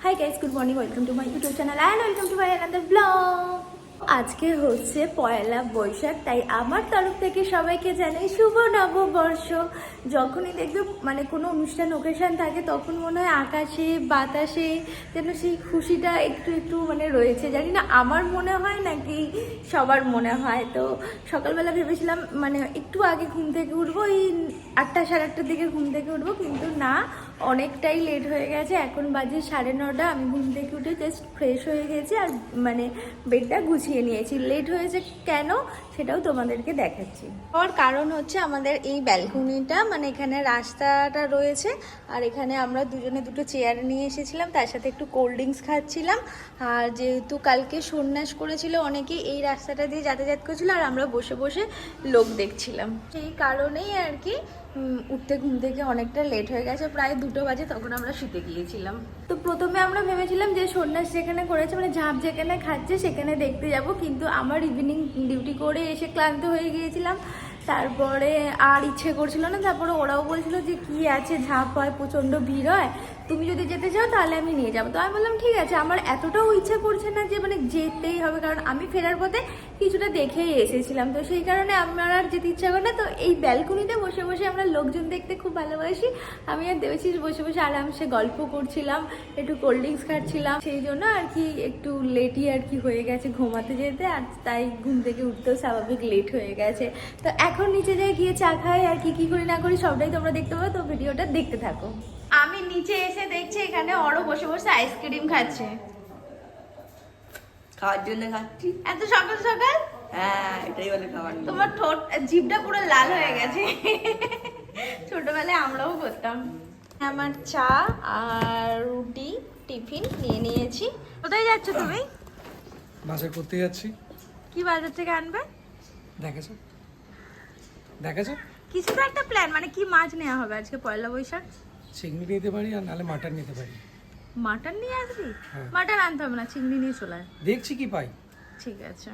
Hi guys, good morning, welcome to my YouTube channel and welcome to my another blog. আজকে হচ্ছে পয়লা বৈশাখ, তাই আমার তরফ থেকে সবাইকে জানাই শুভ নববর্ষ। যখনই দেখবে মানে কোনো অনুষ্ঠান ওকেশন থাকে তখন মনে হয় আকাশে বাতাসে যেন সেই খুশিটা একটু একটু মানে রয়েছে। জানি না আমার মনে হয় নাকি সবার মনে হয়। তো সকালবেলা ভেবেছিলাম মানে একটু আগে ঘুম থেকে উঠবো, এই 8টা সাড়ে 8টার দিকে ঘুম থেকে উঠবো, কিন্তু না, অনেকটাই লেট হয়ে গেছে। এখন বাজে 9:30। আমি ঘুম থেকে উঠে জাস্ট ফ্রেশ হয়ে গেছি আর মানে বেডটা গুছিয়ে নিয়েছি। লেট হয়েছে কেন সেটাও তোমাদেরকে দেখাচ্ছি। হওয়ার কারণ হচ্ছে আমাদের এই ব্যালকনিটা, মানে এখানে রাস্তাটা রয়েছে আর এখানে আমরা দুজনে দুটো চেয়ার নিয়ে এসেছিলাম, তার সাথে একটু কোল্ড ড্রিঙ্কস খাচ্ছিলাম। আর যেহেতু কালকে সন্ন্যাস করেছিল অনেকে, এই রাস্তাটা দিয়ে যাতায়াত করছিল আর আমরা বসে বসে লোক দেখছিলাম। সেই কারণেই আর কি উঠতে ঘুম থেকে অনেকটা লেট হয়ে গেছে, প্রায় 2টো বাজে, তখন আমরা শুতে গিয়েছিলাম। তো প্রথমে আমরা ভেবেছিলাম যে সন্ন্যাস যেখানে করেছে মানে ঝাঁপ যেখানে খাচ্ছে সেখানে দেখতে যাব, কিন্তু আমার ইভিনিং ডিউটি করে এসে ক্লান্ত হয়ে গিয়েছিলাম, তারপরে আর ইচ্ছে করছিল না। তারপরে ওরাও বলছিল যে কি আছে, ঝাঁপ হয়, প্রচণ্ড ভিড় হয়, তুমি যদি যেতে চাও তাহলে আমি নিয়ে যাবো। তো আমি বললাম ঠিক আছে, আমার এতটাও ইচ্ছা করছে না যে মানে যেতেই হবে, কারণ আমি ফেরার পথে কিছুটা দেখেই এসেছিলাম, তো সেই কারণে আমার আর যেতে ইচ্ছা করে না। তো এই ব্যালকনিতে বসে বসে আমরা লোকজন দেখতে খুব ভালোবাসি। আমি আর দেবেশিস বসে বসে আরামসে গল্প করছিলাম, একটু কোল্ড ড্রিঙ্কস খাচ্ছিলাম, সেই জন্য আর কি একটু লেটই আর কি হয়ে গেছে ঘুমাতে যেতে, আর তাই ঘুম থেকে উঠতেও স্বাভাবিক লেট হয়ে গেছে। তো এখন নিচে যাই, গিয়ে চা খাই, আর কি করি না করি সবটাই তোমরা দেখতে পাবো, তো ভিডিওটা দেখতে থাকো। আমি নিচে এসে দেখছি এখানে অরও বসে বসে আইসক্রিম খাচ্ছে। খাওয়ার জন্য খাচ্ছি। এত সকাল সকাল? হ্যাঁ, এটাই বলে খাবার। তোমার ঠোঁট জিভটা পুরো লাল হয়ে গেছে। ছোটবেলায় আমরাও করতাম। আমার চা আর রুটি টিফিন নিয়ে নিয়েছি। কোথায় যাচ্ছ তুমি? বাজার করতে যাচ্ছি। কি বাজার থেকে আনবে? দেখেছো দেখেছো কিছু তো একটা প্ল্যান, মানে কি মাছ নেওয়া হবে আজকে পয়লা বৈশাখ? চিংড়ি নিতে পারি আর নাহলে মাটন নিতে পারি। মাটন নিয়ে আসবি? হ্যাঁ। মাটন আনতে হবে না, চিংড়ি নিয়ে চলে আয়। দেখছি কি পাই। ঠিক আছে।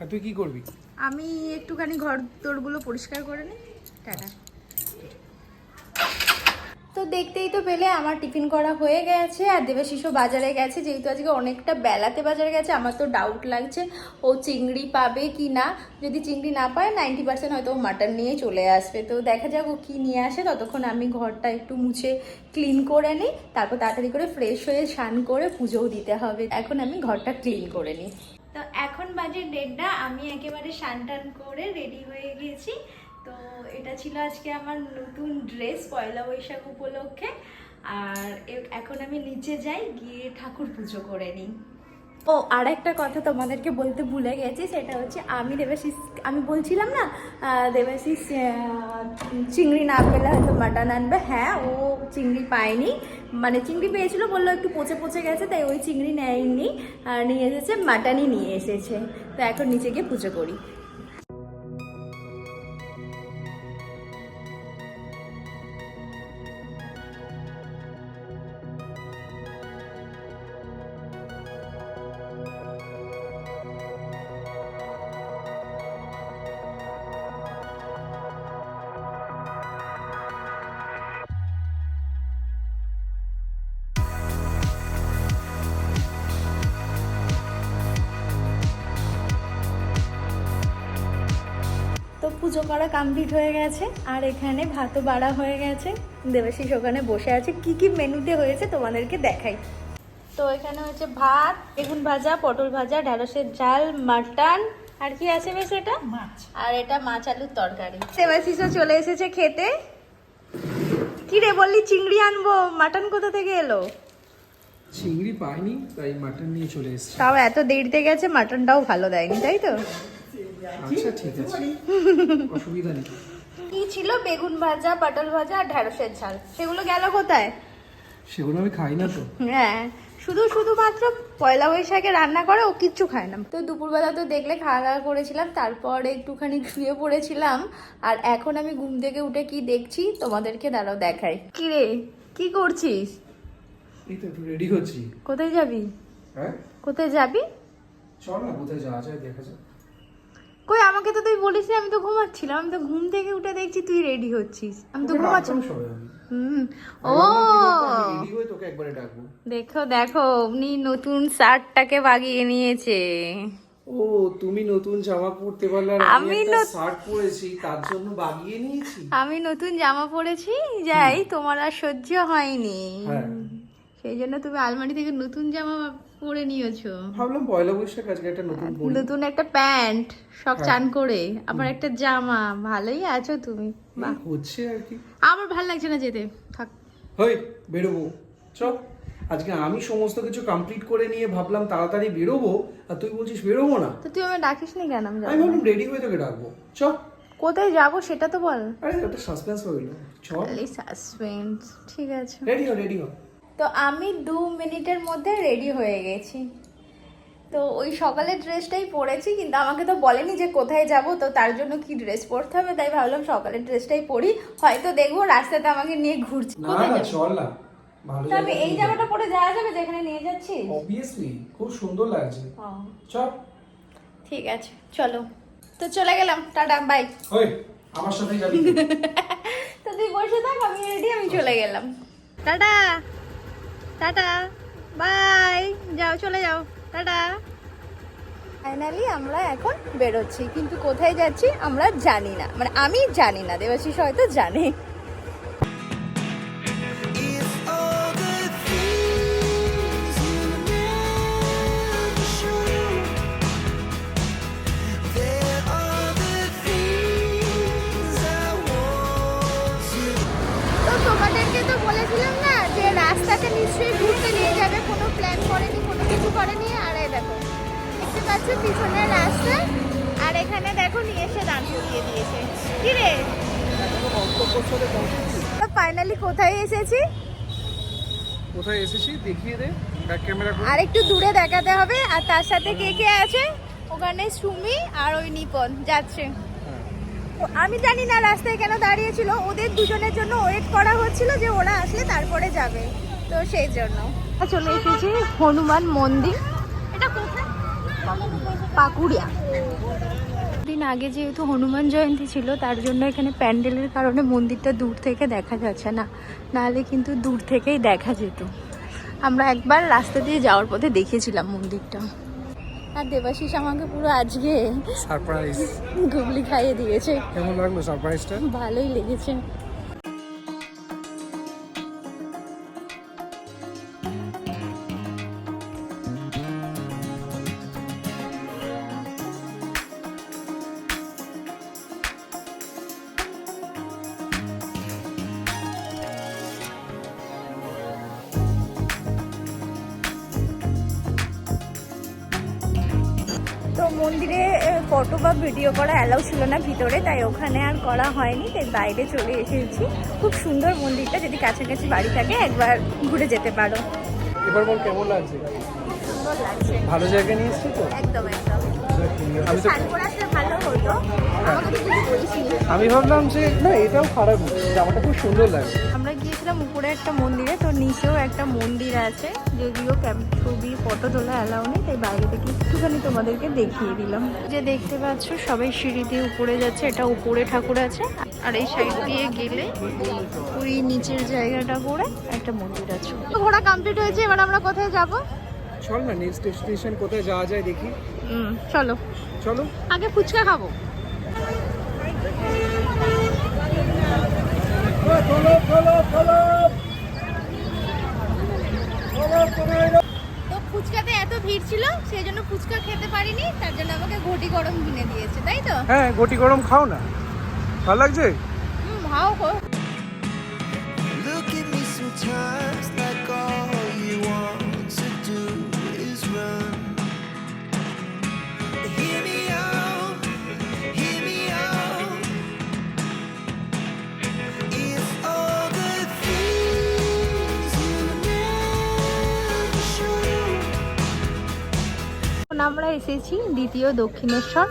আর তুই কি করবি? আমি একটুখানি ঘর দোরগুলো পরিষ্কার করে নিই। টাটা। তো দেখতেই তো পেলে আমার টিফিন করা হয়ে গেছে, আর দেবাশিসও বাজারে গেছে। যেহেতু আজকে অনেকটা বেলাতে বাজারে গেছে, আমার তো ডাউট লাগছে ও চিংড়ি পাবে কি না। যদি চিংড়ি না পায় 90% হয়তো ও মাটন নিয়ে চলে আসবে। তো দেখা যাক ও কী নিয়ে আসে। ততক্ষণ আমি ঘরটা একটু মুছে ক্লিন করে নিই, তারপর তাড়াতাড়ি করে ফ্রেশ হয়ে স্নান করে পুজোও দিতে হবে। এখন আমি ঘরটা ক্লিন করে নিই। তো এখন বাজে 1:30, আমি একেবারে স্নান টান করে রেডি হয়ে গেছি। তো এটা ছিল আজকে আমার নতুন ড্রেস পয়লা বৈশাখ উপলক্ষে। আর এখন আমি নিচে যাই, গিয়ে ঠাকুর পুজো করে নিই। ও আর একটা কথা তোমাদেরকে বলতে ভুলে গেছি, সেটা হচ্ছে আমি বলছিলাম না দেবাশিস চিংড়ি না পেলে হয়তো মাটন আনবে। হ্যাঁ, ও চিংড়ি পায়নি, মানে চিংড়ি পেয়েছিল, বললো একটু পচে পচে গেছে, তাই ওই চিংড়ি নেয়নি, আর নিয়ে এসেছে মাটনই নিয়ে এসেছে। তো এখন নিচে গিয়ে পুজো করি। তো পুজো করা কমপ্লিট হয়ে গেছে, আর এখানে ভাতও বাড়া হয়ে গেছে। দেবাশিস ওখানে বসে আছে। কি কি মেনুতে হয়েছে তোমাদেরকে দেখাই। তো এখানে হচ্ছে ভাত, বেগুন ভাজা, পটল ভাজা, ঢ্যাঁড়সের ঝাল, মাটন, আর কি আছে বেশ, এটা মাছ, আর এটা মাছ আলুর তরকারি। দেবাশিসও চলে এসেছে খেতে। কি রে বললি চিংড়ি আনবো, মাটন কোথা থেকে এলো? চিংড়ি পাইনি, তাই মাটন নিয়ে চলে এসেছি। তাও এত দেরিতে গেছে, মাটনটাও ভালো দেয়নি, তাই তো? আচ্ছা ঠিক আছে, অসুবিধা নেই। কি ছিল? বেগুন ভাজা, পটল ভাজা আর ঢ্যাঁড়সের ঝাল। সেগুলো গেল কোথায়? সেগুলো আমি খাই না তো। হ্যাঁ, শুধুমাত্র পয়লা বৈশাখে রান্না করে, ও কিচ্ছু খায় না। তো দুপুরবেলা তো দেখলে খাওয়া দাওয়া করেছিলাম, তারপরে একটুখানি শুয়ে পড়েছিলাম। আর এখন আমি ঘুম থেকে উঠে কি দেখছি তোমাদেরকে দাঁড়াও দেখাই। কি রে, কি করছিস? এই তো একটু রেডি হচ্ছি। কোথায় যাবি? হ্যাঁ, কোথায় যাবি? চল না, কোথায় যাওয়া যায় দেখা যাক। কই, আমাকে তো তুই বলিস, আমি তো ঘুমাচ্ছিলাম। আমি তো ঘুম থেকে উঠে দেখছি তুই রেডি হচ্ছিস, আমি তো ঘুমাচ্ছি। হুম। ও রেডি হয়ে তোকে একবারে ডাকবো। দেখো দেখো, উনি নতুন শার্টটাকে বাগিয়ে নিয়েছে। ও তুমি নতুন জামা পরতে পারলে আর আমি আমি একটা শার্ট পরেছি তার জন্য বাগিয়ে নিয়েছি। আমি নতুন জামা পরেছি, যাই তোমার আর সহ্য হয়নি, হ্যাঁ সেই জন্য তুমি আলমারি থেকে নতুন জামা পরে নিয়েছো। ভাবলাম পয়লা বৈশাখ আজকে একটা নতুন পরি। নতুন একটা প্যান্ট, সব হ্যাঁ। চান করে, আবার একটা জামা। ভালোই আছো তুমি। বাহ, এই হচ্ছে আর কি। আমার ভালো লাগছে না যেতে, থাক। হই বেরোবো চ। আজকে আমি সমস্ত কিছু কমপ্লিট করে নিয়ে ভাবলাম তাড়াতাড়ি বেরোবো, আর তুই বলছিস বেরোবো না। তো তুই আমায় ডাকিস নি কেন? আমি আমি যাবো না। ভাবলাম রেডি হয়ে তোকে ডাকবো চ। কোথায় যাবো সেটা তো বল। আরে একটা সাসপেন্স হইলো চ। খালি সাসপেন্স। ঠিক আছে। রেডি হ রেডি হ। তো আমি 2 মিনিটের মধ্যে রেডি হয়ে গেছি। তো ওই সকালের ড্রেসটাই পরেছি, কিন্তু আমাকে তো বলেনি যে কোথায় যাব, তো তার জন্য কি ড্রেস পরতে হবে, তাই ভাবলাম সকালের ড্রেসটাই পরি, হয়তো দেখবো রাস্তাতে আমাকে নিয়ে ঘুরছে। না কোথায় না যাবো? চল না, ভালো তো আমি এই জামাটা পরে যাওয়া যাবে যেখানে নিয়ে যাচ্ছি? অবভিয়াসলি খুব সুন্দর লাগছে। চ। ঠিক আছে চলো, তো চলে গেলাম, টাটা বাই। ওই আমার সাথে যাবি তো? তো তুই বসে থাক, আমি রেডি, আমি চলে গেলাম। টাটা টাটা বাই, যাও চলে যাও, টাটা। ফাইনালি আমরা এখন বেরোচ্ছি, কিন্তু কোথায় যাচ্ছি আমরা জানি না, মানে আমি জানি না, দেবাশিস হয়তো জানে। If all the things you never show, there are the things I want to. তো তোমাদেরকে তো বলেছিলাম না যে রাস্তাতে নিশ্চয়ই ঘুরতে নিয়ে যাবে, কোনো প্ল্যান করেনি, কোনো কিছু করেনি। আর এই দেখো, দেখতে পাচ্ছ পিছনের রাস্তা, আর এখানে দেখো নিয়ে এসে দাঁড় করিয়ে দিয়েছে। কি রে, ফাইনালি কোথায় এসেছি? কোথায় এসেছি দেখিয়ে দে ব্যাক ক্যামেরা করে। আর একটু দূরে দেখাতে হবে, আর তার সাথে কে কে আছে? ওখানে সুমি আর ওই নিপন যাচ্ছে। তো আমি জানি না রাস্তায় কেন দাঁড়িয়েছিল, ওদের দুজনের জন্য ওয়েট করা হচ্ছিল যে ওরা আসলে তারপরে যাবে, তো সেই জন্য চলে এসেছি হনুমান মন্দির। এটা কোথায়? পাকুড়িয়া। দিন আগে যেহেতু হনুমান জয়ন্তী ছিল, তার জন্য এখানে প্যান্ডেলের কারণে মন্দিরটা দূর থেকে দেখা যাচ্ছে না, নাহলে কিন্তু দূর থেকেই দেখা যেত। আমরা একবার রাস্তা দিয়ে যাওয়ার পথে দেখেছিলাম মন্দিরটা। আর দেবাশিস আমাকে পুরো আজকে সারপ্রাইজ। গুগলি খাইয়ে দিয়েছে। কেমন লাগলো সারপ্রাইজটা? ভালোই লেগেছে। তো মন্দিরে ফটো বা ভিডিও করা অ্যালাউ ছিল না ভিতরে, তাই ওখানে আর করা হয়নি, তাই বাইরে চলে এসেছি। খুব সুন্দর মন্দিরটা, যদি কাছাকাছি বাড়ি থাকে একবার ঘুরে যেতে পারো। এবার বল কেমন লাগছে? সুন্দর লাগছে, ভালো জায়গায় নিয়ে এসেছি তো। একদম একদম। আমি তো স্নান করে আসলে ভালো হতো, আমাকে তো কিছু বলিসনি। আমি ভাবলাম যে না এটাও খারাপ না, জামাটা খুব সুন্দর লাগে। আমরা গিয়েছিলাম উপরে একটা মন্দিরে, তো নিচেও একটা মন্দির আছে, যদিও ছবি ফটো তোলা অ্যালাউ নেই, তাই বাইরে থেকে একটুখানি তোমাদেরকে দেখিয়ে দিলাম। যে দেখতে পাচ্ছ সবাই সিঁড়ি দিয়ে উপরে যাচ্ছে, এটা উপরে ঠাকুর আছে, আর এই সাইড দিয়ে গেলে ওই নিচের জায়গাটা করে একটা মন্দির আছে। তো ঘোরা কমপ্লিট হয়েছে, এবার আমরা কোথায় যাব? চল না নেক্সট স্টেশন কোথায় যাওয়া যায় দেখি। চলো চলো আগে ফুচকা খাবো। তো ফুচকাতে এত ভিড় ছিল, সেই জন্য ফুচকা খেতে পারিনি, তার জন্য আমাকে ঘটি গরম কিনে দিয়েছে, তাই তো? হ্যাঁ গটি গরম খাও না, ভালো লাগছে। ভাও গো। Look at me sometimes like all you want to do is run. Hear me out, hear me out. If all the things you never show. আমরা এসেছি দ্বিতীয় দক্ষিণেশ্বর।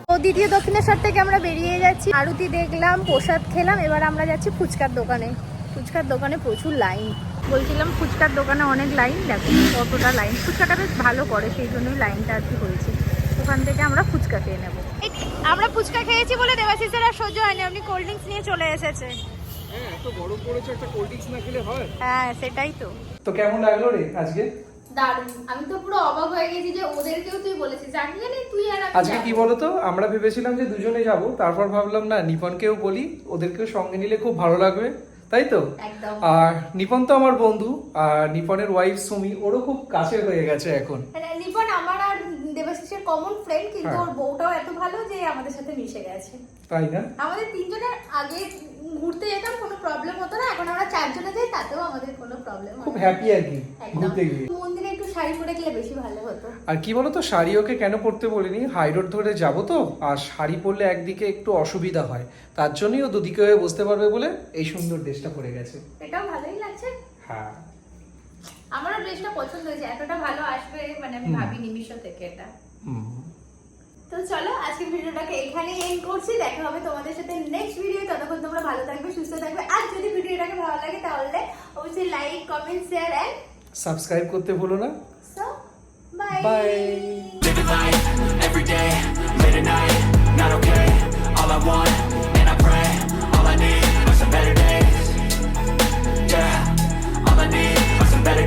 তো দ্বিতীয় দক্ষিণেশ্বর থেকে আমরা বেরিয়ে যাচ্ছি, আরতি দেখলাম, প্রসাদ খেলাম, এবার আমরা যাচ্ছি ফুচকার দোকানে। ফুচকার দোকানে প্রচুর লাইন, বলছিলাম ফুচকার দোকানে অনেক লাইন, দেখো কতটা লাইন। ফুচকাটা বেশ ভালো করে, সেই জন্যই লাইনটা আর কি হয়েছে। ওখান থেকে আমরা ফুচকা খেয়ে নেবো। আমরা ফুচকা খেয়েছি বলে দেবাশিসের আর সহ্য হয়নি, আপনি কোল্ড ড্রিঙ্কস নিয়ে চলে এসেছে। হ্যাঁ, এত গরম পড়েছে, একটা কোল্ড ড্রিঙ্কস না খেলে হয়? হ্যাঁ সেটাই তো। তো কেমন লাগলো রে আজকে? দারুণ, আমি তো পুরো অবাক হয়ে গেছি যে ওদেরকেও তুই বলেছিস, জানি জানি তুই আর আমি আজকে কি বলতো, আমরা ভেবেছিলাম যে দুজনে যাব, তারপর ভাবলাম না নিপনকেও বলি, ওদেরকেও সঙ্গে নিলে খুব ভালো লাগবে, তাই তো? একদম। আর নিপন তো আমার বন্ধু, আর নিপনের ওয়াইফ সুমি, ওরও খুব কাছের হয়ে গেছে এখন। নিপন আমার আর দেবাশিসের কমন ফ্রেন্ড, কিন্তু হ্যাঁ। ওর বউটাও এত ভালো যে আমাদের সাথে মিশে গেছে। তাই না? আমাদের তিনজনের আগে ঘুরতে যেতাম কোনো প্রবলেম হতো না, এখন আমরা চারজনে যাই তাতেও আমাদের কোনো প্রবলেম হয় খুব না। হ্যাপি আর কি একদম। ঘুরতে গিয়ে। মন্দিরে একটু শাড়ি পরে গেলে বেশি ভালো হতো। আর কি বলতো, শাড়ি ওকে কেন পরতে বলিনি, হাই রোড ধরে যাব তো, আর শাড়ি পরলে একদিকে একটু অসুবিধা হয়, তার জন্যই ও দুদিকে হয়ে বসতে পারবে বলে এই সুন্দর ড্রেসটা পরে গেছে। এটাও ভালোই লাগছে, হ্যাঁ, আমারও ড্রেসটা পছন্দ হয়েছে, এতটা ভালো আসবে মানে আমি ভাবিনি মিশো থেকে এটা। তো চলো আজকের ভিডিওটাকে এখানেই এন্ড করছি, দেখা হবে তোমাদের সাথে নেক্সট ভিডিও। ততক্ষণ তোমরা ভালো থাকবে, সুস্থ থাকবে, আর যদি ভিডিওটাকে ভালো লাগে তাহলে অবশ্যই like, comment, share and subscribe করতে ভুলো না। So bye. Bye. Living life every day,